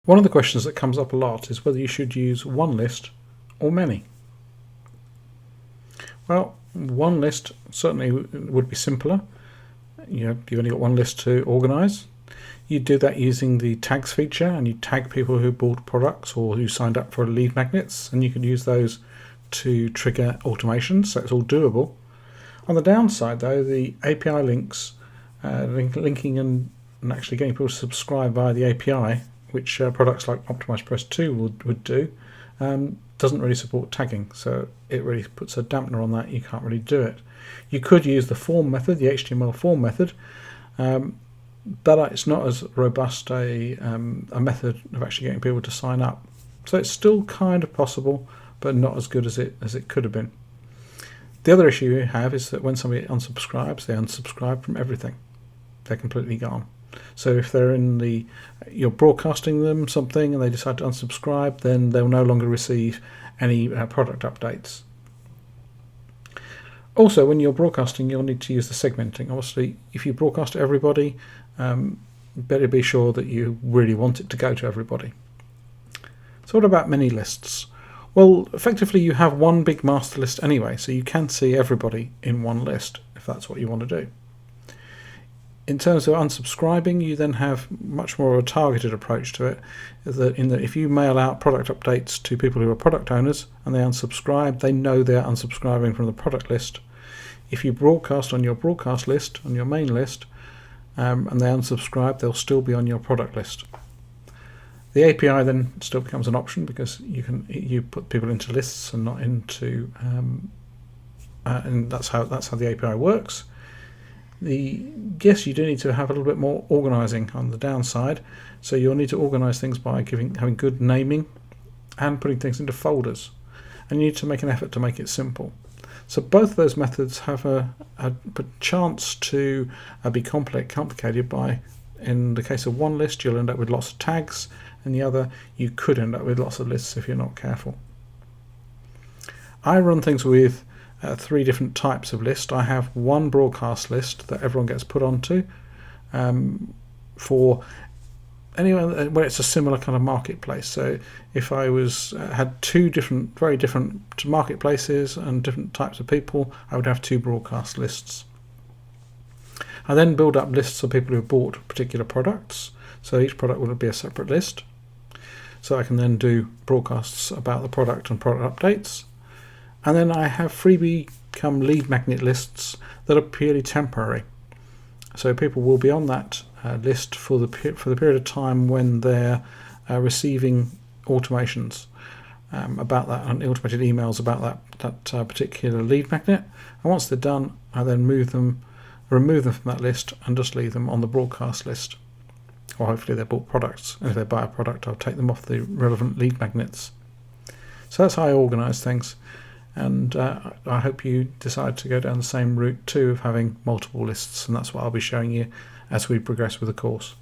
One of the questions that comes up a lot is whether you should use one list or many. Well, one list certainly would be simpler. You've only got one list to organize. You do that using the tags feature, and you tag people who bought products or who signed up for lead magnets, and you can use those to trigger automations, so it's all doable. On the downside though, the API links, linking and actually getting people to subscribe via the API, which products like Optimize Press 2 would do, doesn't really support tagging, so it really puts a dampener on that. You can't really do it. You could use the form method, the HTML form method, but it's not as robust a method of actually getting people to sign up. So it's still kind of possible, but not as good as it could have been. The other issue you have is that when somebody unsubscribes, they unsubscribe from everything. They're completely gone. So if they're you're broadcasting them something and they decide to unsubscribe, then they'll no longer receive any product updates. Also, when you're broadcasting, you'll need to use the segmenting. Obviously, if you broadcast to everybody, better be sure that you really want it to go to everybody. So what about many lists? Well, effectively you have one big master list anyway, so you can see everybody in one list if that's what you want to do. In terms of unsubscribing, you then have much more of a targeted approach to it, in that if you mail out product updates to people who are product owners and they unsubscribe, they know they're unsubscribing from the product list. If you broadcast on your broadcast list, on your main list, and they unsubscribe, they'll still be on your product list. The API then still becomes an option because you put people into lists and not into, and that's how the API works. Yes, you do need to have a little bit more organizing on the downside, so you'll need to organize things by having good naming and putting things into folders, and you need to make an effort to make it simple. So both of those methods have a chance to be complicated by, in the case of one list, you'll end up with lots of tags, and the other, you could end up with lots of lists if you're not careful. I run things with 3 different types of list. I have one broadcast list that everyone gets put onto for anyone where it's a similar kind of marketplace. So if I had 2 very different marketplaces and different types of people, I would have 2 broadcast lists. I then build up lists of people who have bought particular products, so each product will be a separate list. So I can then do broadcasts about the product and product updates. And then I have freebie come lead magnet lists that are purely temporary. So people will be on that list for the period of time when they're receiving automations about that, and automated emails about that particular lead magnet. And once they're done, I then remove them from that list and just leave them on the broadcast list. Or hopefully they bought products, and if they buy a product, I'll take them off the relevant lead magnets. So that's how I organise things, and I hope you decide to go down the same route too of having multiple lists, and that's what I'll be showing you as we progress with the course.